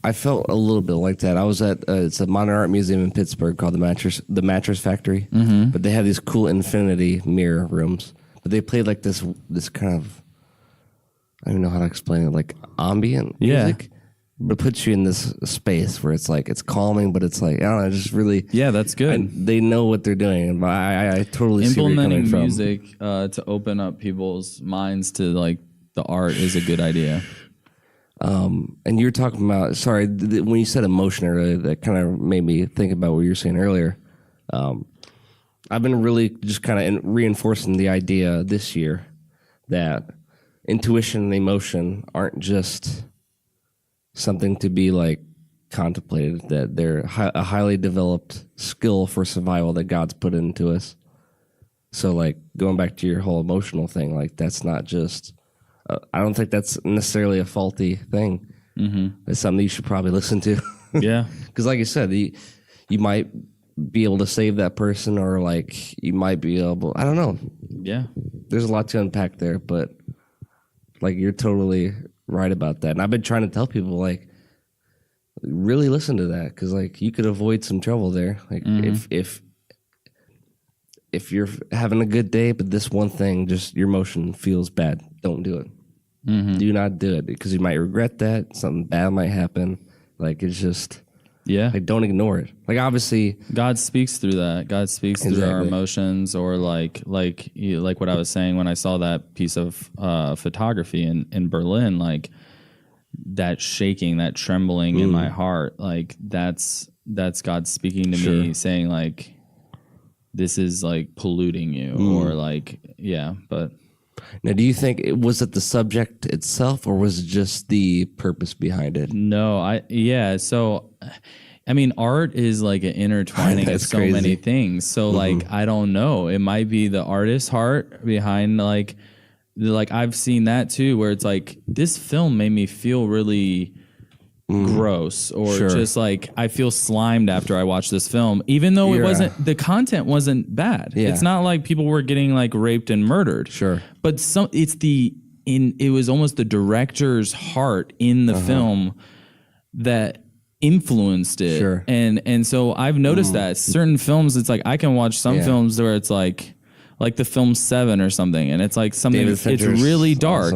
I felt a little bit like that. I was at it's a modern art museum in Pittsburgh called the Mattress Factory, but they have these cool infinity mirror rooms. But they played like this kind of, I don't even know how to explain it, like ambient music. But it puts you in this space where it's like, it's calming, but it's like, I don't know, just really... Yeah, that's good. They know what they're doing. And I totally see where you're coming from. Implementing music to open up people's minds to like the art is a good idea. And you're talking about, sorry, when you said emotion earlier, that kind of made me think about what you were saying earlier. I've been really just kind of reinforcing the idea this year that intuition and emotion aren't just something to be like contemplated, that they're a highly developed skill for survival that God's put into us. So like going back to your whole emotional thing, like that's not just, I don't think that's necessarily a faulty thing. It's something you should probably listen to. Yeah. Because like you said, you might be able to save that person, or like you might be able, I don't know. Yeah. There's a lot to unpack there, but like you're totally right about that. And I've been trying to tell people, like, really listen to that, because like you could avoid some trouble there. Like if you're having a good day, but this one thing, just your emotion feels bad, don't do it. Do not do it, because you might regret that. Something bad might happen. Like, it's just, like, don't ignore it. Like, obviously, God speaks through that. God speaks through our emotions, or like what I was saying when I saw that piece of photography in Berlin, like that shaking, that trembling in my heart, like that's God speaking to me, saying like, this is like polluting you, or like, but. Now, do you think was it the subject itself, or was it just the purpose behind it? No, so, I mean, art is like an intertwining of so many things. So, like, I don't know. It might be the artist's heart behind, like I've seen that too, where it's like, this film made me feel really gross, or just like I feel slimed after I watched this film, even though it wasn't, the content wasn't bad. It's not like people were getting like raped and murdered. But it was almost the director's heart in the film that influenced it. And so I've noticed that certain films, it's like I can watch some films where it's like the film Seven or something, and it's like something, it's really dark,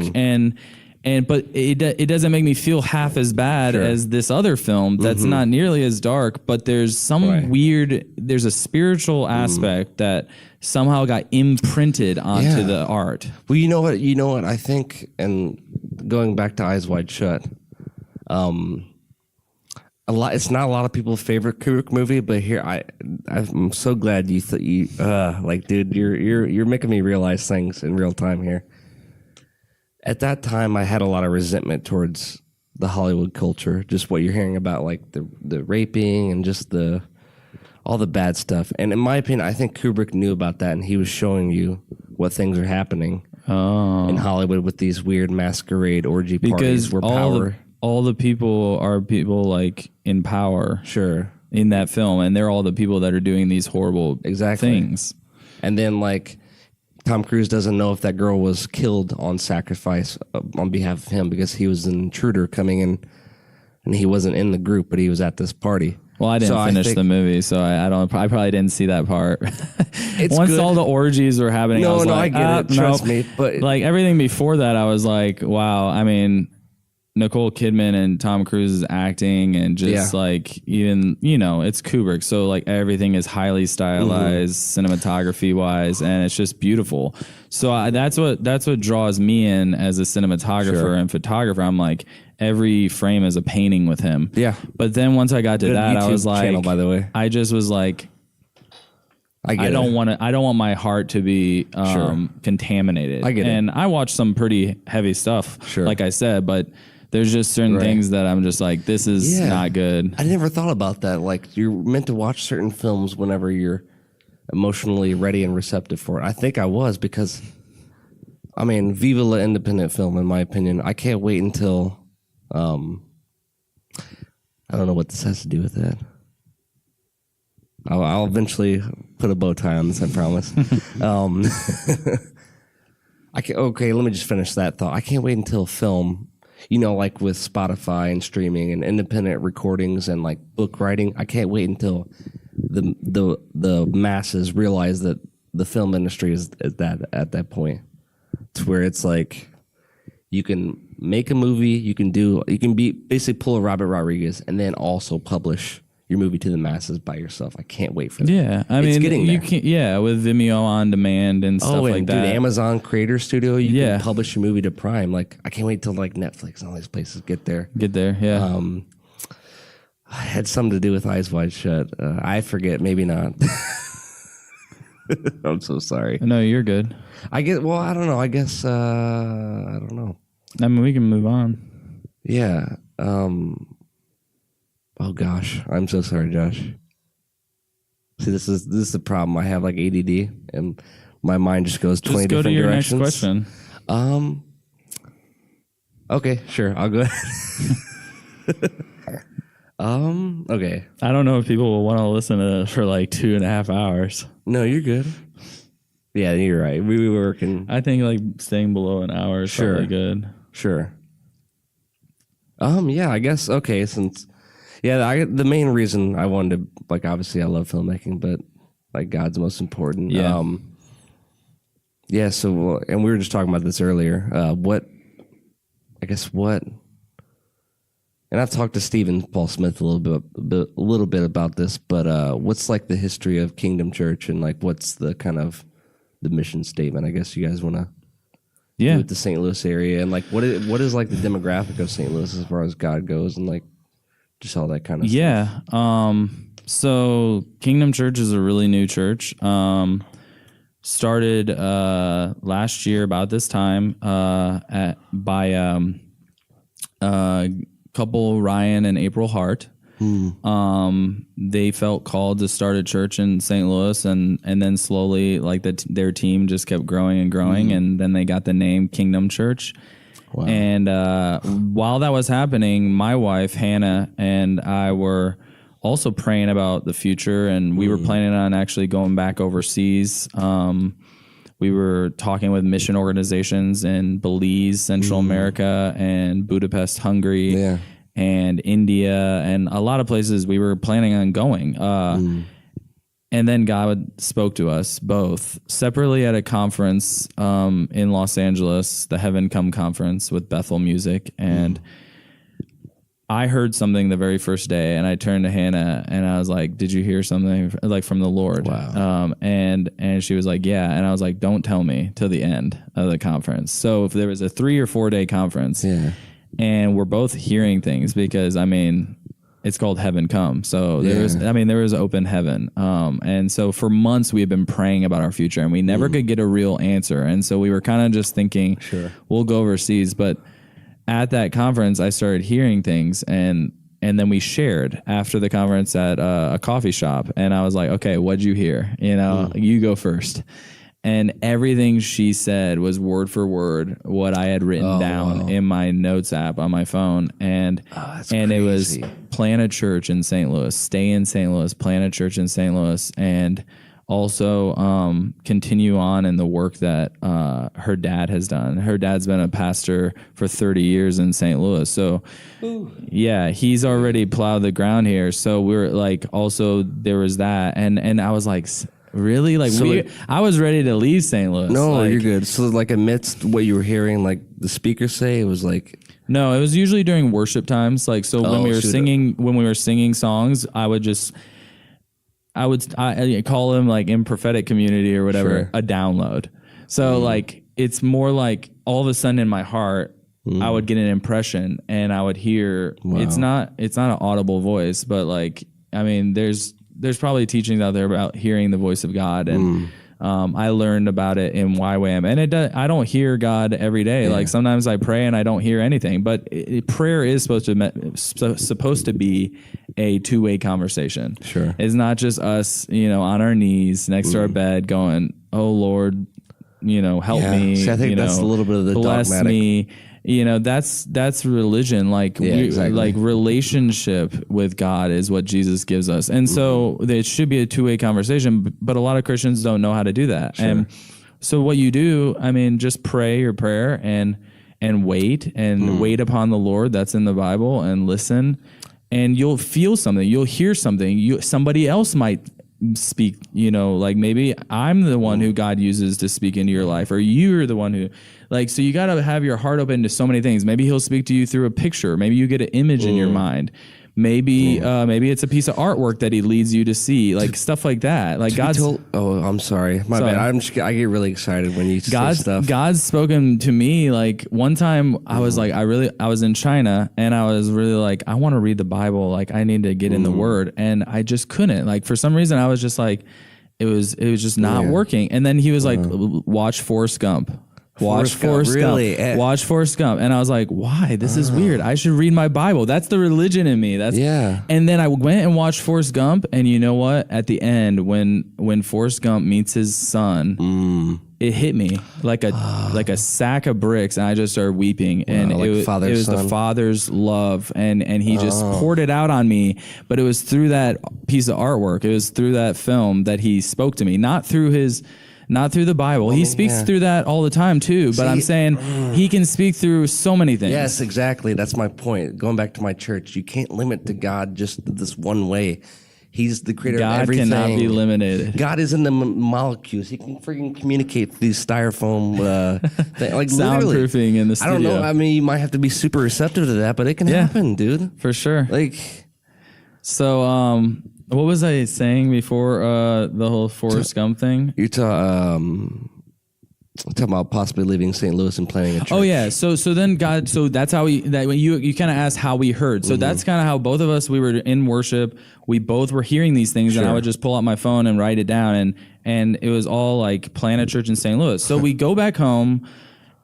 but it doesn't make me feel half as bad as this other film that's not nearly as dark, but there's some there's a spiritual aspect that somehow got imprinted onto the art. Well, you know what I think, and going back to Eyes Wide Shut, it's not a lot of people's favorite Kubrick movie, but here I'm so glad you like, dude, you're making me realize things in real time here. At that time, I had a lot of resentment towards the Hollywood culture, just what you're hearing about, like the raping and just all the bad stuff. And in my opinion, I think Kubrick knew about that, and he was showing you what things are happening in Hollywood with these weird masquerade orgy parties where all the people are people like in power, in that film, and they're all the people that are doing these horrible things. And then like, Tom Cruise doesn't know if that girl was killed on sacrifice on behalf of him, because he was an intruder coming in, and he wasn't in the group, but he was at this party. Well, I didn't finish the movie, so I probably didn't see that part. Once good. All the orgies were happening, I get it. Trust me, but like everything before that, I was like, wow. I mean, Nicole Kidman and Tom Cruise's acting, and just like, even, it's Kubrick, so like everything is highly stylized cinematography wise, and it's just beautiful. So that's what draws me in as a cinematographer and photographer. I'm like, every frame is a painting with him. But then once I got to that, I was like, channel, by the way. I just was like, I don't want my heart to be contaminated. I get it. And I watched some pretty heavy stuff, like I said, but there's just certain things that I'm just like, this is not good. I never thought about that. Like, you're meant to watch certain films whenever you're emotionally ready and receptive for it. I think I was, because, I mean, viva la independent film, in my opinion. I can't wait until, I don't know what this has to do with that. I'll eventually put a bow tie on this, I promise. Okay, let me just finish that thought. I can't wait until film. like with Spotify and streaming and independent recordings and like book writing, I can't wait until the masses realize that the film industry is that at that point, to where it's like you can make a movie, you can basically pull a Robert Rodriguez and then also publish your movie to the masses by yourself. I can't wait for that. Yeah, I mean, you can, with Vimeo on demand and stuff like that. Dude, Amazon Creator Studio, you can publish your movie to Prime. Like, I can't wait till like Netflix and all these places get there. Yeah. I had something to do with Eyes Wide Shut. I forget, maybe not. I'm so sorry. No, you're good. I don't know. I guess, I don't know. I mean, we can move on. Yeah. Oh gosh, I'm so sorry, Josh. See, this is the problem. I have like ADD, and my mind just goes 20 different directions. Just go to your next question. Okay, sure, I'll go ahead. Okay. I don't know if people will want to listen to this for like 2.5 hours. No, you're good. Yeah, you're right. We were working. I think like staying below an hour is probably good. Sure. Yeah, I guess. Okay, since. Yeah, the main reason I wanted to, like, obviously I love filmmaking, but, like, God's most important. Yeah. So, and we were just talking about this earlier. And I've talked to Stephen Paul Smith a little bit about this, but what's, like, the history of Kingdom Church and, like, what's the kind of the mission statement, I guess you guys want to do with the St. Louis area, and, like, what is, like, the demographic of St. Louis as far as God goes, and, like, just all that kind of stuff. Yeah. So Kingdom Church is a really new church. Started last year about this time by couple, Ryan and April Hart. They felt called to start a church in St. Louis, and then slowly, like their team just kept growing and growing, and then they got the name Kingdom Church. Wow. And while that was happening, my wife, Hannah, and I were also praying about the future, and we were planning on actually going back overseas. We were talking with mission organizations in Belize, Central America, and Budapest, Hungary, and India, and a lot of places we were planning on going. And then God spoke to us both separately at a conference in Los Angeles, the Heaven Come Conference with Bethel Music. And I heard something the very first day, and I turned to Hannah and I was like, "Did you hear something like from the Lord?" Wow. And she was like, "Yeah." And I was like, "Don't tell me till the end of the conference." So if there was a 3 or 4 day conference, and we're both hearing things, because I mean, it's called Heaven Come. So there was open heaven. And so for months we had been praying about our future, and we never could get a real answer. And so we were kind of just thinking, we'll go overseas. But at that conference, I started hearing things, and then we shared after the conference at a coffee shop. And I was like, okay, what'd you hear? You go first. And everything she said was word for word what I had written down in my notes app on my phone. And it was plant a church in St. Louis, stay in St. Louis, plant a church in St. Louis, and also continue on in the work that her dad has done. Her dad's been a pastor for 30 years in St. Louis. So, he's already plowed the ground here. So we're like, also there was that. And I was like, really? Like, so I was ready to leave St. Louis. No, you're good. So, like, amidst what you were hearing, like, the speakers say, it was like... No, it was usually during worship times. Like, so when we were singing songs, I would call them, like, in prophetic community or whatever, a download. So, like, it's more like all of a sudden in my heart, I would get an impression, and I would hear, it's not an audible voice, but, like, I mean, there's probably teachings out there about hearing the voice of God, and I learned about it in YWAM. And I don't hear God every day. Like, sometimes I pray and I don't hear anything. But prayer is supposed to be a two-way conversation. Sure, it's not just us, on our knees next to our bed, going, "Oh Lord, help me." See, I think that's a little bit of the bless dogmatic. Me. That's religion. Like, like relationship with God is what Jesus gives us. And so it should be a two-way conversation, but a lot of Christians don't know how to do that. Sure. And so what you do, I mean, just pray your prayer and wait and wait upon the Lord that's in the Bible and listen, and you'll feel something, you'll hear something, somebody else might speak, like maybe I'm the one who God uses to speak into your life, or you're the one who, like, so you got to have your heart open to so many things. Maybe he'll speak to you through a picture. Maybe you get an image in your mind. Maybe it's a piece of artwork that he leads you to see, like stuff like that. Like I'm sorry, my bad. I get really excited when you say stuff. God's spoken to me. Like one time, I was like, I was in China, and I was really like, I want to read the Bible. Like I need to get in the Word, and I just couldn't. Like for some reason, I was just like, it was just not working. And then he was like, watch Forrest Gump. Watch Forrest Gump. Watch Forrest Gump. And I was like, why? This is weird. I should read my Bible. That's the religion in me. And then I went and watched Forrest Gump, and you know what? At the end, when Forrest Gump meets his son, it hit me like a sack of bricks, and I just started weeping. And like it was the Father's love, and he just poured it out on me. But it was through that piece of artwork. It was through that film that he spoke to me, not through the Bible. He speaks through that all the time too, but I'm saying he can speak through so many things. Yes, exactly. That's my point. Going back to my church, you can't limit to God just this one way. He's the creator of everything. God cannot be limited. God is in the molecules. He can freaking communicate these styrofoam like soundproofing in the studio. I don't know. I mean, you might have to be super receptive to that, but it can happen, dude. For sure. Like, so, what was I saying before the whole Forrest Gump thing? You're talking about possibly leaving St. Louis and planning a church. Oh yeah, so then God, so that's how you kind of asked how we heard. So that's kind of how both of us, we were in worship. We both were hearing these things, and I would just pull out my phone and write it down, and it was all like plan a church in St. Louis. So we go back home,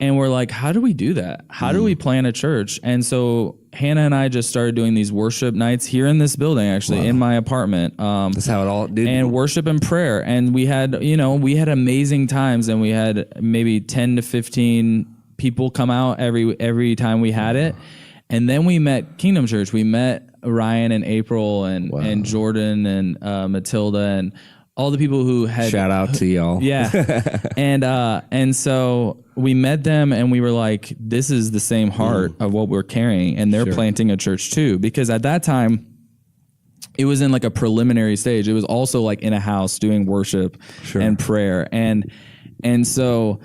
and we're like, how do we do that? How do we plan a church? And so Hannah and I just started doing these worship nights here in this building, actually, in my apartment. That's how it all did. And worship and prayer. And we had amazing times, and we had maybe 10 to 15 people come out every time we had it. And then we met Kingdom Church. We met Ryan and April and Jordan and Matilda and all the people who had... Shout out to y'all. Yeah. And so we met them, and we were like, this is the same heart of what we're carrying, and they're planting a church too. Because at that time, it was in like a preliminary stage. It was also like in a house doing worship and prayer. And so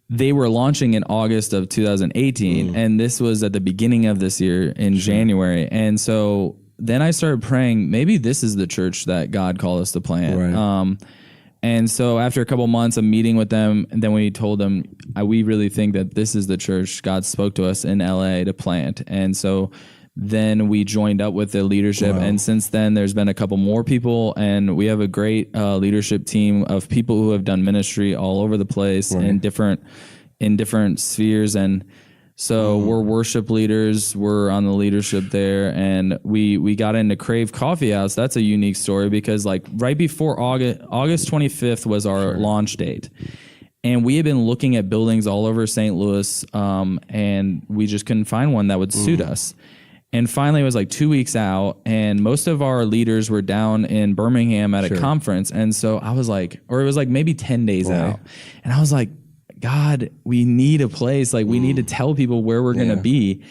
they were launching in August of 2018, and this was at the beginning of this year in January. And so then I started praying, maybe this is the church that God called us to plant. Right. And so after a couple months of meeting with them, and then we told them, we really think that this is the church God spoke to us in LA to plant. And so then we joined up with the leadership. Wow. And since then, there's been a couple more people, and we have a great leadership team of people who have done ministry all over the place in different spheres. And so we're worship leaders. We're on the leadership there, and we got into Crave Coffee House. That's a unique story because like right before August 25th was our launch date, and we had been looking at buildings all over St. Louis, and we just couldn't find one that would suit us. And finally, it was like 2 weeks out, and most of our leaders were down in Birmingham at a conference, and so I was like, or it was like maybe 10 days out, and I was like, God, we need a place. Like we need to tell people where we're going to be.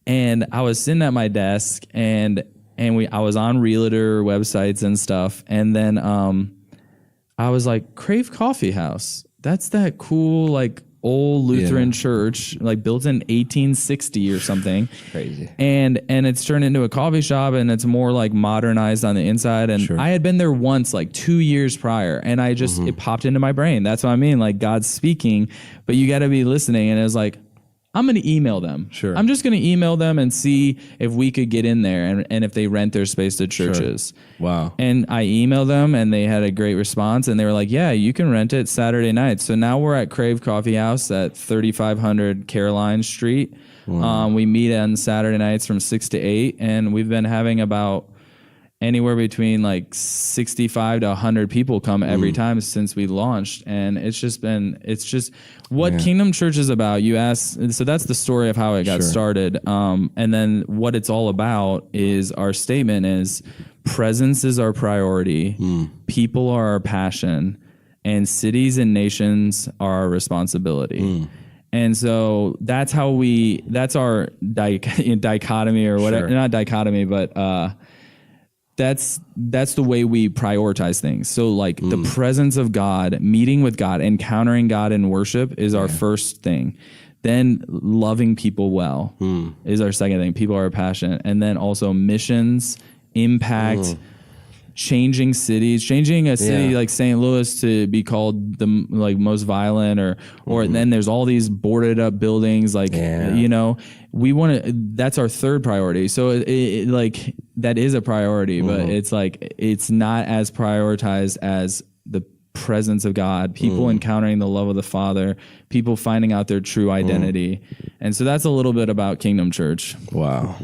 And I was sitting at my desk, and I was on realtor websites and stuff. And then I was like, Crave Coffee House. That's that cool, like old Lutheran church, like built in 1860 or something. Crazy. And it's turned into a coffee shop, and it's more like modernized on the inside. And I had been there once, like 2 years prior, and I just, it popped into my brain. That's what I mean. Like God's speaking, but you got to be listening. And it was like, I'm going to email them. I'm just going to email them and see if we could get in there and if they rent their space to churches. Wow. And I emailed them, and they had a great response, and they were like, yeah, you can rent it Saturday nights. So now we're at Crave Coffee House at 3500 Caroline Street. Wow. We meet on Saturday nights from 6 to 8, and we've been having about anywhere between like 65 to 100 people come every time since we launched. And it's just what Kingdom Church is about. You ask, so that's the story of how it got started. And then what it's all about is our statement is presence is our priority. People are our passion, and cities and nations are our responsibility. And so that's our dichotomy or whatever, not dichotomy, but that's the way we prioritize things. So like the presence of God, meeting with God, encountering God in worship is our first thing. Then loving people well is our second thing. People are passionate. And then also missions, impact, changing cities, changing a city like St. Louis to be called the like most violent or then there's all these boarded up buildings like, you know, we want to, that's our third priority. So it like that is a priority, but it's like, it's not as prioritized as the presence of God, people encountering the love of the Father, people finding out their true identity. And so that's a little bit about Kingdom Church. Wow.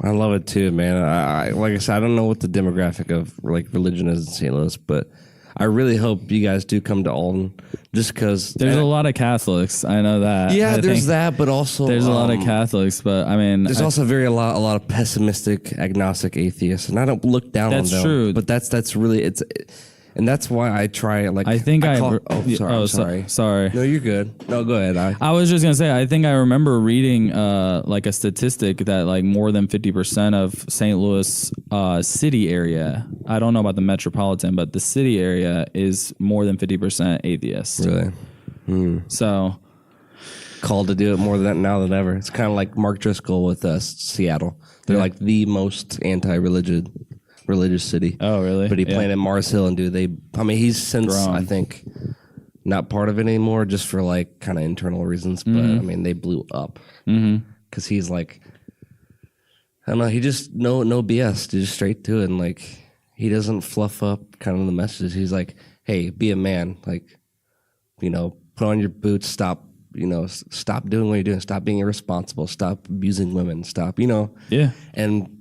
I love it too, man. I like I said, I don't know what the demographic of like religion is in St. Louis, but I really hope you guys do come to Alton, just because there's a lot of Catholics. I know that. Yeah, there's that, but also there's a lot of Catholics. But I mean, there's also a lot of pessimistic, agnostic atheists, and I don't look down on them. That's true, but that's really and that's why I try. Like sorry. No, you're good. No, go ahead. I was just gonna say, I think I remember reading like a statistic that like more than 50% of St. Louis city area. I don't know about the metropolitan, but the city area is more than 50% atheist. Really? So called to do it more than now than ever. It's kind of like Mark Driscoll with Seattle. They're like the most religious city. Oh, really? But he played at Mars Hill, and he's since grown. I think not part of it anymore, just for like kind of internal reasons. But I mean, they blew up because he's like, I don't know, he just no BS, just straight to it, and like he doesn't fluff up kind of the messages. He's like, hey, be a man, like, you know, put on your boots, stop doing what you're doing, stop being irresponsible, stop abusing women, stop, and.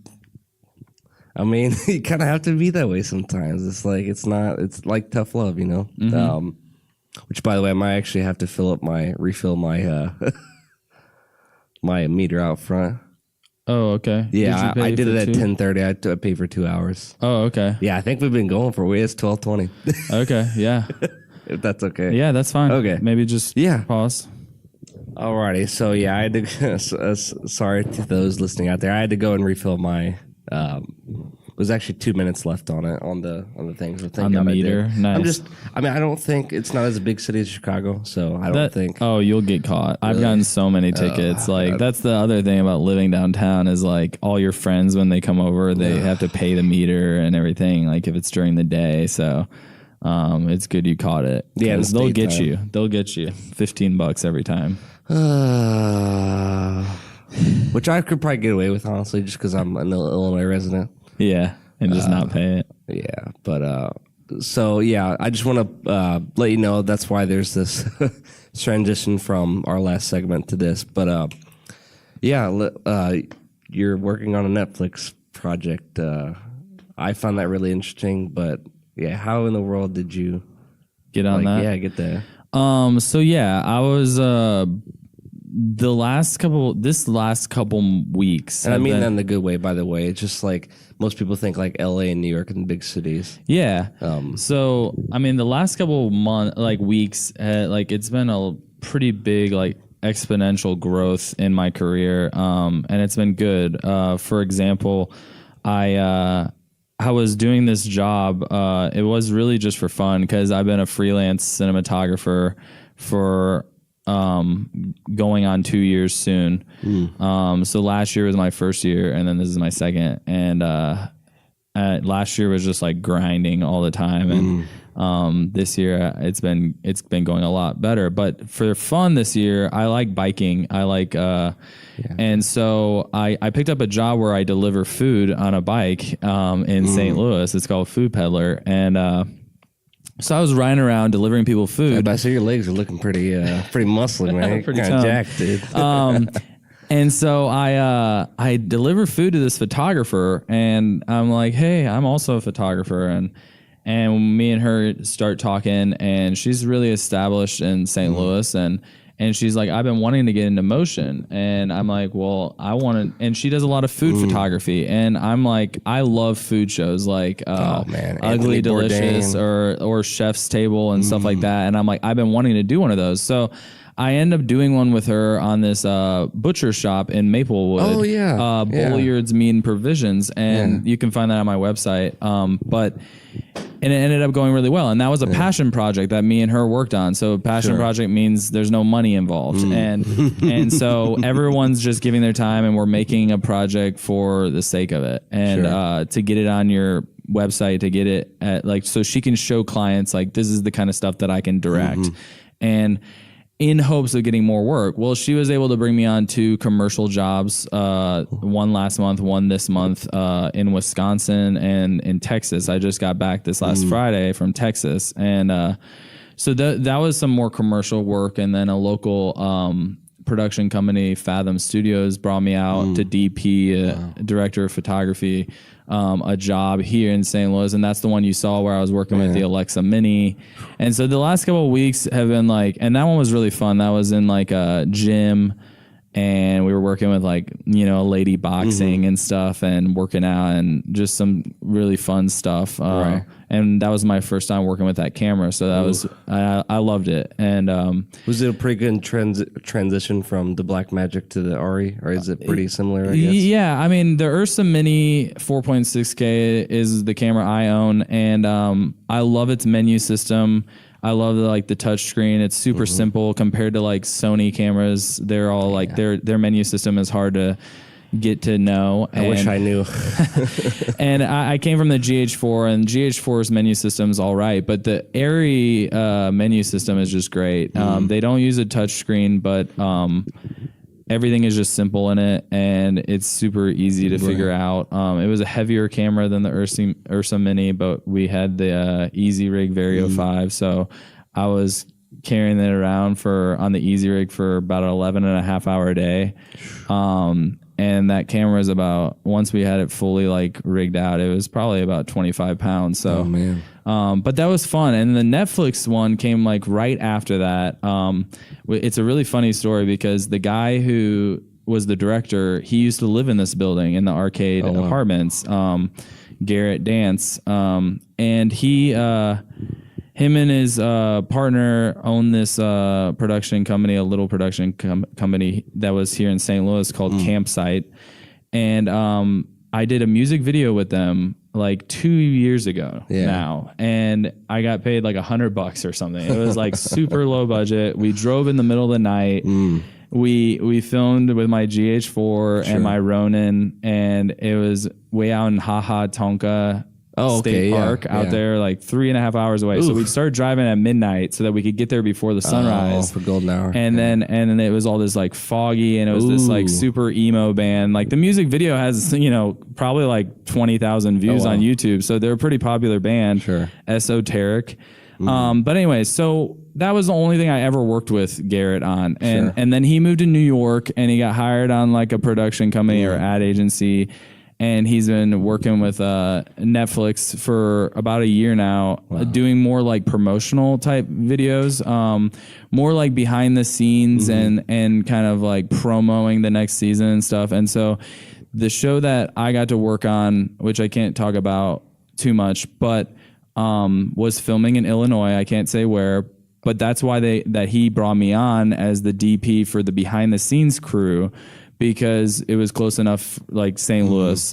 I mean, you kind of have to be that way sometimes. It's like tough love, you know? Which, by the way, I might actually have to refill my my meter out front. Oh, okay. Yeah, I did it at 10:30. I paid for 2 hours. Oh, okay. Yeah, I think we've been going for it's 12:20. Okay, yeah. If that's okay. Yeah, that's fine. Okay. Maybe just pause. Alrighty. So, yeah, I had to, sorry to those listening out there. I had to go and refill my... there's actually 2 minutes left on it on the things. On the meter. Nice. I don't think it's not as a big city as Chicago, so I don't think. Oh, you'll get caught. Really? I've gotten so many tickets. That's the other thing about living downtown is like all your friends when they come over, they have to pay the meter and everything. Like if it's during the day, so it's good you caught it. Yeah, they'll get you. They'll get you $15 every time. Which I could probably get away with, honestly, just because I'm an Illinois resident. Yeah, and just not pay it. Yeah, but so yeah, I just want to let you know that's why there's this transition from our last segment to this. But yeah, you're working on a Netflix project. I found that really interesting. But yeah, how in the world did you get on that? Yeah, get there. So yeah, I was this last couple weeks. And I mean that in the good way, by the way. It's just like most people think like LA and New York and big cities. Yeah. So I mean the last couple weeks, it's been a pretty big exponential growth in my career. And it's been good. For example, I was doing this job. It was really just for fun because I've been a freelance cinematographer for going on 2 years soon. So last year was my first year, and then this is my second. And last year was just like grinding all the time, and this year it's been going a lot better. But for fun this year, I like biking. I like and so I picked up a job where I deliver food on a bike in St. Louis. It's called Food Peddler, and so I was riding around delivering people food. I see your legs are looking pretty muscly, man. Pretty kind of jacked, dude. And so I deliver food to this photographer, and I'm like, hey, I'm also a photographer, and me and her start talking, and she's really established in St. Louis, and And she's like, I've been wanting to get into motion. And I'm like, well, I want to. And she does a lot of food photography. And I'm like, I love food shows like Ugly Delicious or Chef's Table and stuff like that. And I'm like, I've been wanting to do one of those. So I end up doing one with her on this butcher shop in Maplewood. Oh, yeah. Bulliard's Meat and Provisions. And you can find that on my website. And it ended up going really well. And that was a passion project that me and her worked on. So passion project means there's no money involved. And so everyone's just giving their time and we're making a project for the sake of it. And to get it on your website, to get it at like, so she can show clients like, this is the kind of stuff that I can direct. And in hopes of getting more work. Well, she was able to bring me on 2 commercial jobs, one last month, one this month, in Wisconsin and in Texas. I just got back this last Friday from Texas. And so that was some more commercial work. And then a local production company, Fathom Studios, brought me out to DP, director of photography, a job here in St. Louis. And that's the one you saw where I was working with the Alexa Mini. And so the last couple of weeks have been like, and that one was really fun. That was in like a gym and we were working with like, you know, lady boxing and stuff and working out and just some really fun stuff. And that was my first time working with that camera. So that was, I loved it. And was it a pretty good transition from the Blackmagic to the Ari, or is it pretty similar, I guess? Yeah, I mean, the Ursa Mini 4.6K is the camera I own, and I love its menu system. I love the touch screen. It's super simple compared to like Sony cameras. They're all like their menu system is hard to get to know. I wish I knew. And I came from the GH4, and GH4's menu system's all right, but the Arri menu system is just great. They don't use a touch screen, but everything is just simple in it, and it's super easy to figure out. It was a heavier camera than the Ursa Mini, but we had the Easy Rig Vario 5, so I was carrying it around on the Easy Rig for about an 11.5-hour day. And that camera is about, once we had it fully like rigged out, it was probably about 25 pounds. So, but that was fun. And the Netflix one came like right after that. It's a really funny story because the guy who was the director, he used to live in this building in the arcade apartments, Garrett Dance. And him and his partner owned this production company, a little production company that was here in St. Louis called Campsite. And I did a music video with them like 2 years ago now. And I got paid like $100 or something. It was like super low budget. We drove in the middle of the night. We filmed with my GH4 and my Ronin, and it was way out in Tonka State Park out there, like 3.5 hours away. So we'd start driving at midnight so that we could get there before the sunrise. For golden hour. And then it was all this like foggy, and it was this like super emo band. Like the music video has, you know, probably like 20,000 views on YouTube. So they're a pretty popular band. Esoteric. But anyway, so that was the only thing I ever worked with Garrett on. And then he moved to New York and he got hired on like a production company or ad agency. And he's been working with Netflix for about a year now, doing more like promotional type videos, more like behind the scenes and kind of like promoting the next season and stuff. And so the show that I got to work on, which I can't talk about too much, but was filming in Illinois. I can't say where, but that's why he brought me on as the DP for the behind the scenes crew, because it was close enough, like St. Louis,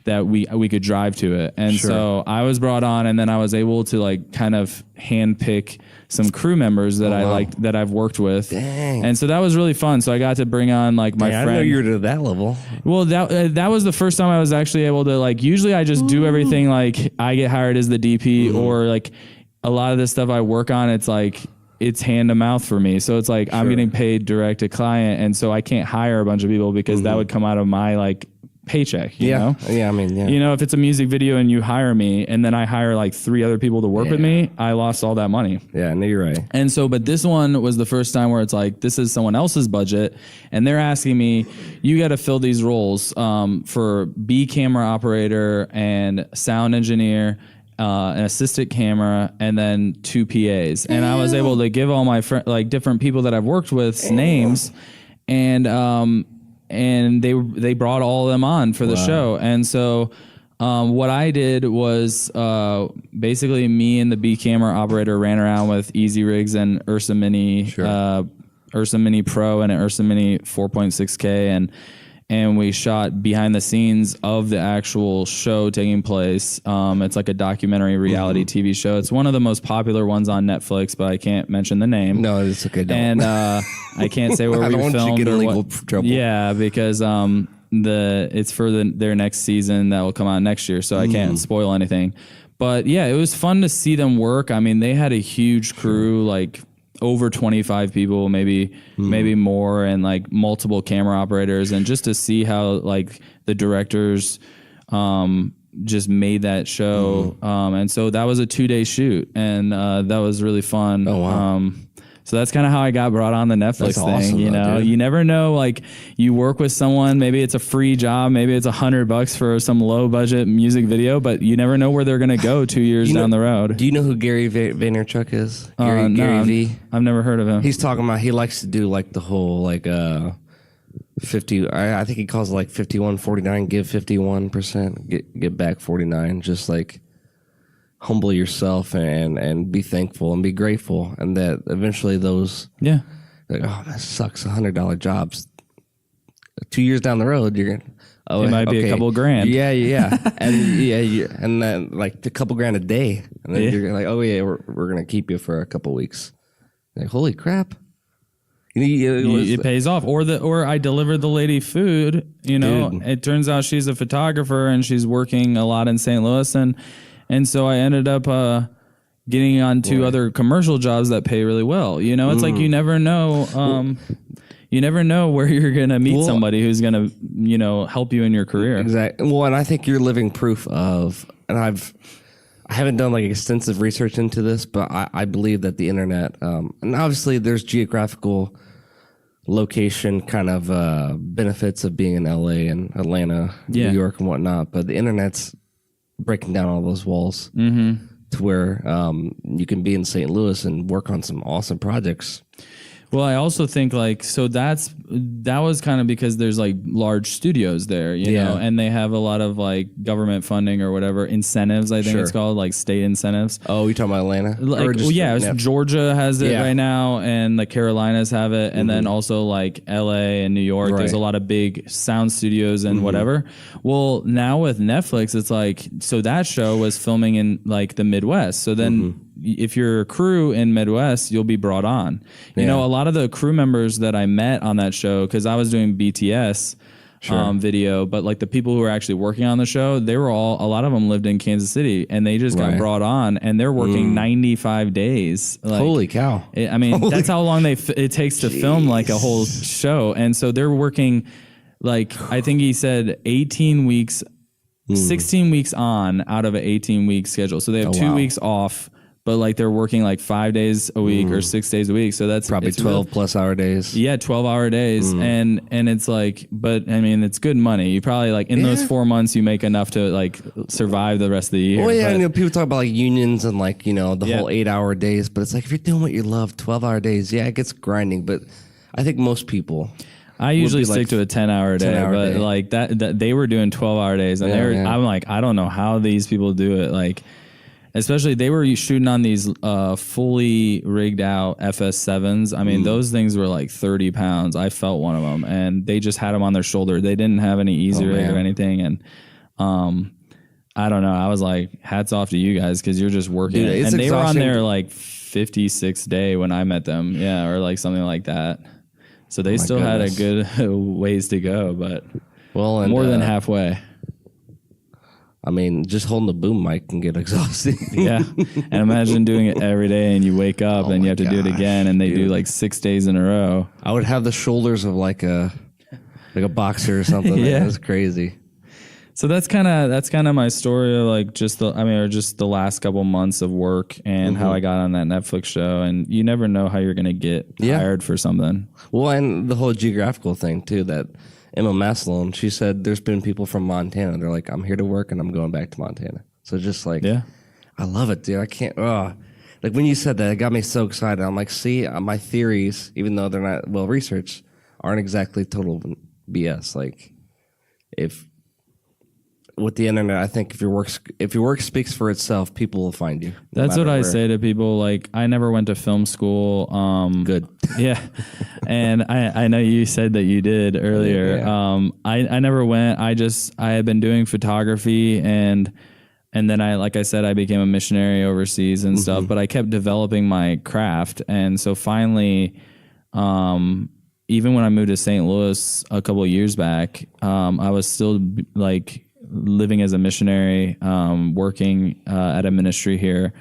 that we could drive to it. And so I was brought on, and then I was able to like kind of handpick some crew members that I liked, that I've worked with. And so that was really fun. So I got to bring on like my friend. I didn't know you were to that level. Well, that was the first time I was actually able to like, usually I just do everything, like I get hired as the DP or like a lot of the stuff I work on, it's like, it's hand to mouth for me. So it's like, I'm getting paid direct to client. And so I can't hire a bunch of people because that would come out of my like paycheck, you know? Yeah. I mean, you know, if it's a music video and you hire me and then I hire like 3 other people to work with me, I lost all that money. Yeah, no, you're right. And so, but this one was the first time where it's like, this is someone else's budget and they're asking me, you got to fill these roles for B camera operator and sound engineer, an assistant camera, and then 2 PAs. And I was able to give all my like different people that I've worked with names, and they brought all of them on for the show. And so what I did was basically me and the B camera operator ran around with Easy Rigs and Ursa Mini, Ursa Mini Pro and an Ursa Mini 4.6K, and we shot behind the scenes of the actual show taking place. It's like a documentary reality TV show. It's one of the most popular ones on Netflix, but I can't mention the name. No, it's okay. Don't. And I can't say where we filmed. I don't want you to get in legal trouble. Yeah, because it's for their next season that will come out next year, so I can't spoil anything. But yeah, it was fun to see them work. I mean, they had a huge crew, like over 25 people, maybe more, and like multiple camera operators, and just to see how like the directors just made that show. And so that was a 2-day shoot, and that was really fun. Oh, wow. So that's kind of how I got brought on the Netflix thing. Awesome, you know, you never know. Like, you work with someone, maybe it's a free job, maybe it's $100 for some low budget music video, but you never know where they're going to go 2 years down the road. Do you know who Gary Vaynerchuk is? Gary V. I've never heard of him. He's talking about, he likes to do like the whole like 50. I think he calls it like 51-49. Give 51%, get back 49. Just like humble yourself and be thankful and be grateful, and that eventually those like, oh, that sucks, $100 jobs 2 years down the road you're gonna it might be a couple grand. And and then like a couple grand a day, and then you're like, oh yeah, we're gonna keep you for a couple weeks. Like, holy crap. It pays off. Or I delivered the lady food, you know. Dude. It turns out she's a photographer and she's working a lot in St. Louis, and so I ended up getting on 2 other commercial jobs that pay really well. You know, it's like you never know. You never know where you're going to meet somebody who's going to, you know, help you in your career. Exactly. Well, and I think you're living proof of, and I haven't done like extensive research into this, but I believe that the internet, and obviously there's geographical location kind of benefits of being in LA and Atlanta, New York and whatnot, but the internet's breaking down all those walls to where you can be in St. Louis and work on some awesome projects. Well, I also think like, so that was kind of because there's like large studios there, you know, and they have a lot of like government funding or whatever, incentives, I think it's called, like state incentives. Oh, you're talking about Atlanta? Like, Georgia has it right now, and the Carolinas have it, and then also like LA and New York, there's a lot of big sound studios and whatever. Well, now with Netflix, it's like, so that show was filming in like the Midwest. So then if you're a crew in Midwest, you'll be brought on. You know, a lot of the crew members that I met on that show, because I was doing BTS video, but like the people who were actually working on the show, they were a lot of them lived in Kansas City, and they just got brought on, and they're working 95 days. Like, holy cow. That's how long it takes to film like a whole show. And so they're working, like, I think he said 18 weeks, 16 weeks on out of an 18-week schedule. So they have 2 weeks off, but like they're working like 5 days a week or 6 days a week. So that's probably 12 plus hour days. Yeah, 12-hour days. And it's like, but I mean, it's good money. You probably like in those 4 months, you make enough to like survive the rest of the year. Well, yeah, but, people talk about like unions and like, you know, the whole 8-hour days, but it's like, if you're doing what you love, 12-hour days, it gets grinding. But I think most people, I usually stick to a 10-hour day, but day. Like that they were doing 12-hour days, and I'm like, I don't know how these people do it. Like, especially they were shooting on these fully rigged out FS7s. I mean, those things were like 30 pounds. I felt one of them, and they just had them on their shoulder. They didn't have any easy rig or anything, and I don't know. I was like, hats off to you guys, because you're just working. Dude, and they were on their like 56th day when I met them, or like something like that. So they still had a good ways to go, but more than halfway. I mean, just holding the boom mic can get exhausting. Yeah. And imagine doing it every day, and you wake up and you have to do it again, and they do like 6 days in a row. I would have the shoulders of like a boxer or something. That's crazy. So that's kind of my story of like just the last couple months of work and how I got on that Netflix show. And you never know how you're going to get hired for something. Well, and the whole geographical thing too, that Emma Maslone, she said there's been people from Montana. They're like, I'm here to work and I'm going back to Montana. So just like, I love it, dude. I can't. Like when you said that, it got me so excited. I'm like, see, my theories, even though they're not well researched, aren't exactly total BS. Like, if with the internet, I think if your work speaks for itself, people will find you. That's what I say to people. Like, I never went to film school. Good. Yeah. And I know you said that you did earlier. Yeah. I never went. I had been doing photography and then like I said, I became a missionary overseas and stuff, but I kept developing my craft. And so finally, even when I moved to St. Louis a couple of years back, I was still like living as a missionary, working at a ministry here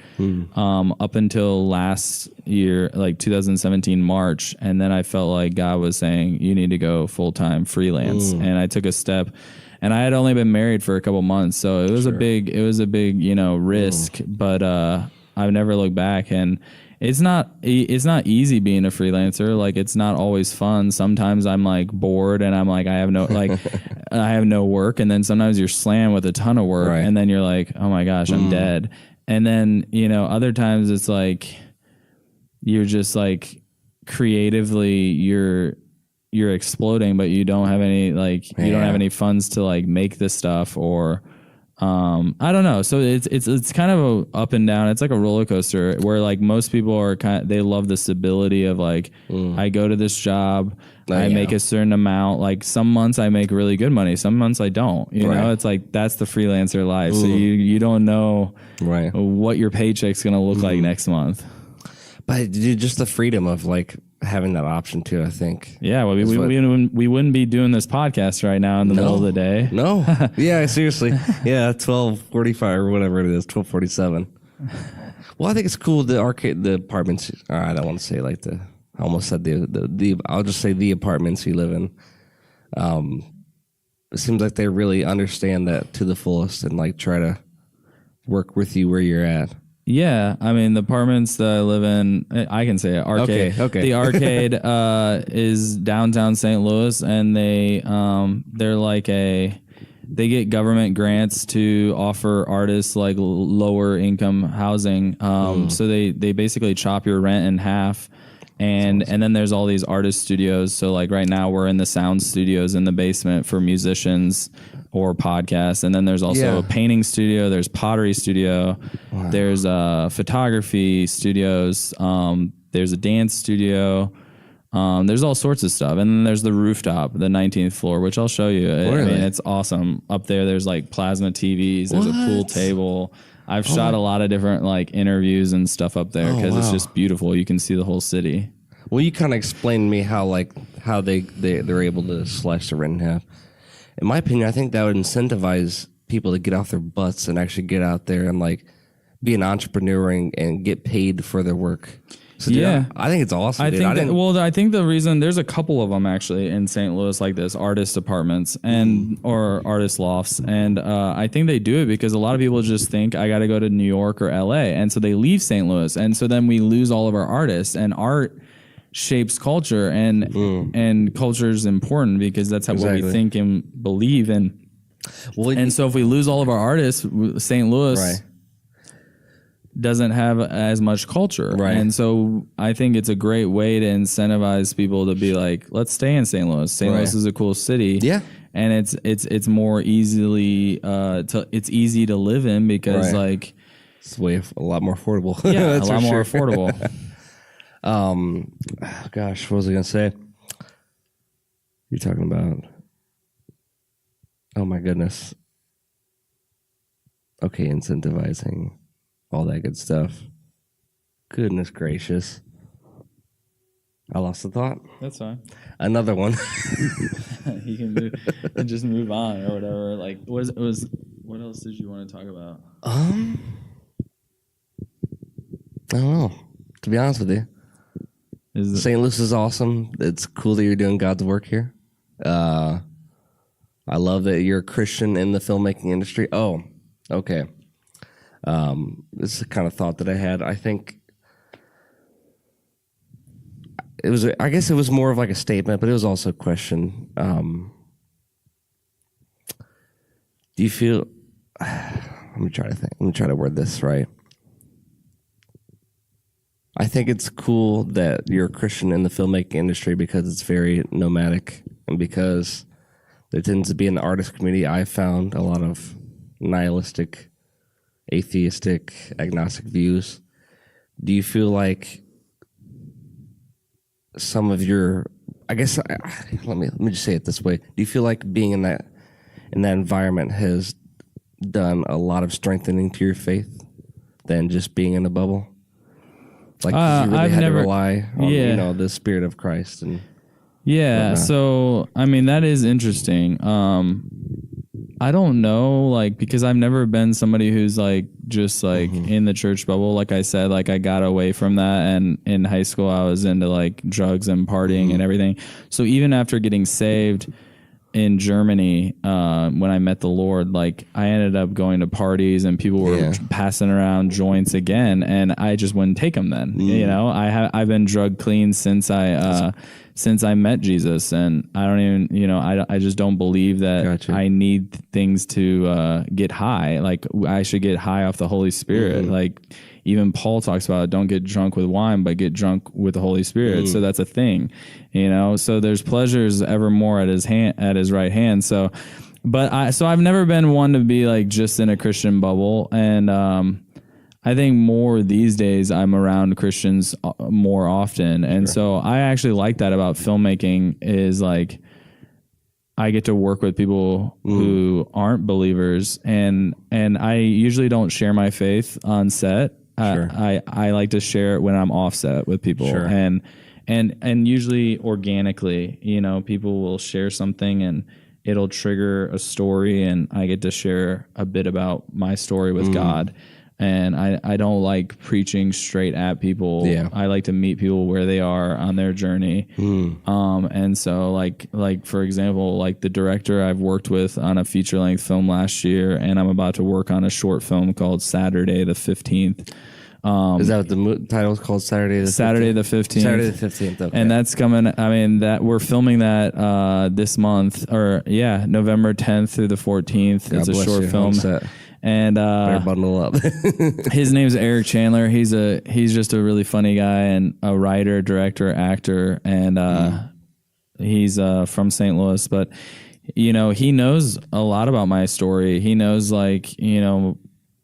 up until last year, like 2017 March. And then I felt like God was saying, you need to go full-time freelance. And I took a step, and I had only been married for a couple months. So it was a big, risk, but I've never looked back. And it's not easy being a freelancer. Like, it's not always fun. Sometimes I'm like bored and I'm like, I have no work. And then sometimes you're slammed with a ton of work, and then you're like, oh my gosh, I'm dead. And then, other times it's like, you're just like creatively you're exploding, but you don't have any you don't have any funds to like make this stuff, or I don't know. So it's kind of a up and down. It's like a roller coaster where like most people are they love the stability of like, I go to this job, I make a certain amount. Like some months I make really good money, some months I don't. You know, it's like that's the freelancer life. So you don't know what your paycheck's gonna look like next month. But dude, just the freedom of like having that option too, I think. Yeah, well, we wouldn't be doing this podcast right now in the middle of the day. No. Yeah, seriously. Yeah, 12:45 or whatever it is, 12:47. Well, I think it's cool the apartments. I don't want to say like I almost said the I'll just say the apartments you live in. It seems like they really understand that to the fullest and like try to work with you where you're at. Yeah, I mean, the apartments that I live in, I can say it, Arcade. Okay. The Arcade is downtown St. Louis, and they're like they get government grants to offer artists like lower income housing. So they basically chop your rent in half. And then there's all these artist studios. So like right now we're in the sound studios in the basement for musicians or podcasts. And then there's also a painting studio. There's pottery studio. Wow. There's photography studios. There's a dance studio. There's all sorts of stuff. And then there's the rooftop, the 19th floor, which I'll show you. I mean, it's awesome. Up there, there's like plasma TVs. There's a pool table. I've shot a lot of different like interviews and stuff up there because it's just beautiful. You can see the whole city. Well, you kind of explained to me how they're able to slash the rent in half. In my opinion, I think that would incentivize people to get off their butts and actually get out there and like be an entrepreneur and get paid for their work. So, dude, I think it's awesome. I think the reason there's a couple of them actually in St. Louis like this, artist apartments or artist lofts, and I think they do it because a lot of people just think I got to go to New York or LA, and so they leave St. Louis, and so then we lose all of our artists. And art shapes culture, and culture is important because that's what we think and believe in. And so if we lose all of our artists, St. Louis doesn't have as much culture. And so I think it's a great way to incentivize people to be like, let's stay in St. Louis. St. Louis is a cool city. Yeah. And it's more easily it's easy to live in because like it's a lot more affordable. Yeah, a lot more affordable. Gosh, what was I gonna say? You're talking about, oh my goodness. Okay, incentivizing all that good stuff. Goodness gracious. I lost the thought. That's fine. Another one. You can just move on or whatever. Like, what else did you want to talk about? I don't know. To be honest with you. St. Louis is awesome. It's cool that you're doing God's work here. I love that you're a Christian in the filmmaking industry. Oh, okay. This is the kind of thought that I had. I think I guess it was more of like a statement, but it was also a question. Do you feel, let me try to word this right. I think it's cool that you're a Christian in the filmmaking industry because it's very nomadic and because there tends to be in the artist community, I found a lot of nihilistic, atheistic, agnostic views. Do you feel like some of your, I guess, let me just say it this way. Do you feel like being in that environment has done a lot of strengthening to your faith than just being in a bubble? Like you really had to rely on the Spirit of Christ and whatnot. So I mean that is interesting. I don't know, like, because I've never been somebody who's like just like in the church bubble. Like I said, like I got away from that, and in high school I was into like drugs and partying and everything. So even after getting saved in Germany, when I met the Lord, like I ended up going to parties and people were passing around joints again, and I just wouldn't take them then. You know, I've been drug clean since I met Jesus, and I don't even, you know, I just don't believe that I need things to get high. Like I should get high off the Holy Spirit. Like even Paul talks about, don't get drunk with wine, but get drunk with the Holy Spirit. So that's a thing, you know. So there's pleasures evermore at his right hand. So, but I've never been one to be like just in a Christian bubble, and I think more these days I'm around Christians more often. And so I actually like that about filmmaking is like I get to work with people who aren't believers, and I usually don't share my faith on set. I like to share it when I'm offset with people, and usually organically, you know, people will share something and it'll trigger a story, and I get to share a bit about my story with God. And I don't like preaching straight at people. I like to meet people where they are on their journey. And so like for example, like the director I've worked with on a feature length film last year, and I'm about to work on a short film called Saturday the 15th. Is that what the title is called? Saturday the 15th? Saturday the 15th. Saturday the 15th, okay. And that's coming, I mean, that we're filming that this month, or November 10th through the 14th. It's a short film. And better bundle up. His name's Eric Chandler. He's just a really funny guy and a writer, director, actor, and he's from St. Louis. But you know, he knows a lot about my story. He knows, like, you know,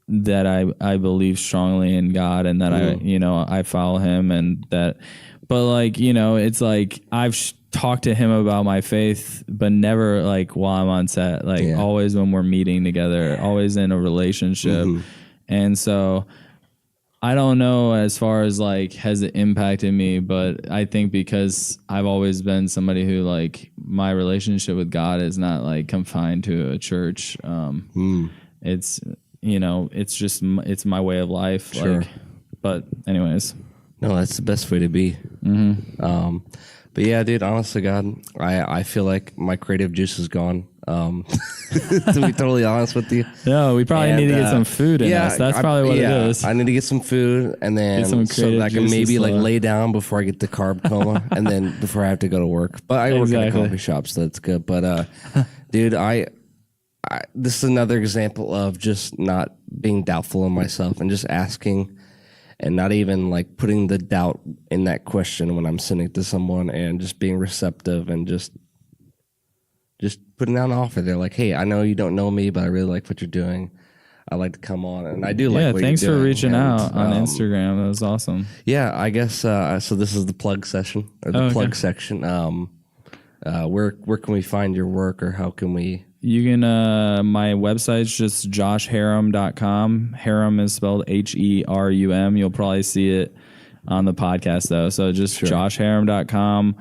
that I believe strongly in God, and that I follow Him, and that. But like, you know, it's like I've talked to him about my faith, but never like while I'm on set, like always when we're meeting together, always in a relationship. And so I don't know as far as like, has it impacted me, but I think because I've always been somebody who like my relationship with God is not like confined to a church. It's, you know, it's my way of life. Like, but anyways. No, that's the best way to be. But yeah, dude, honestly, God, I feel like my creative juice is gone. To be totally honest with you. No, we probably need to get some food in us. That's probably what it is. I need to get some food, and then so that I can maybe like lay down before I get the carb coma, and then before I have to go to work. But I work at a coffee shop, so that's good. But dude, this is another example of just not being doubtful in myself and just asking. And not even like putting the doubt in that question when I'm sending it to someone, and just being receptive and just putting out an offer. They're like, hey, I know you don't know me, but I really like what you're doing. I'd like to come on, and I do like what you're doing. Yeah, thanks for reaching out on Instagram. That was awesome. Yeah, I guess so. This is the plug session, or the plug section. Where can we find your work, or how can we? You can, my website's just joshherum.com. Herum is spelled Herum. You'll probably see it on the podcast though. So just joshherum.com.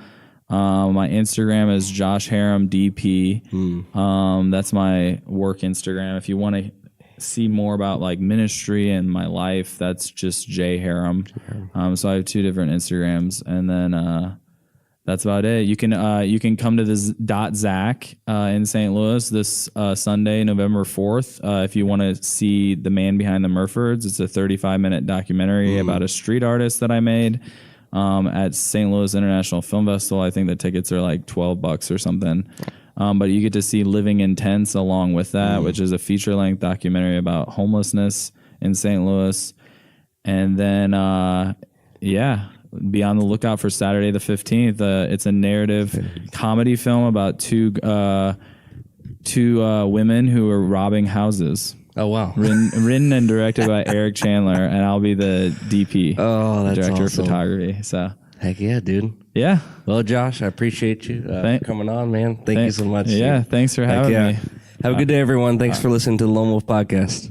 My Instagram is joshherumdp. That's my work Instagram. If you want to see more about like ministry and my life, that's just jherum. So I have 2 different Instagrams, and then, that's about it. You can come to this .Zac in St. Louis this Sunday, November 4th. If you want to see The Man Behind The Merferds, it's a 35-minute documentary about a street artist that I made at St. Louis International Film Festival. I think the tickets are like $12 or something. But you get to see Living in Tents along with that, which is a feature-length documentary about homelessness in St. Louis. And then yeah, be on the lookout for Saturday the 15th. It's a narrative comedy film about two women who are robbing houses. Oh, wow. Written and directed by Eric Chandler, and I'll be the DP. Oh, that's director awesome. of photography. So heck yeah, dude. Yeah. Well, Josh, I appreciate you coming on, man. Thank you so much. Yeah, dude. Thanks for having me. Have a good day, everyone. Thanks for listening to the Lone Wooff Podcast.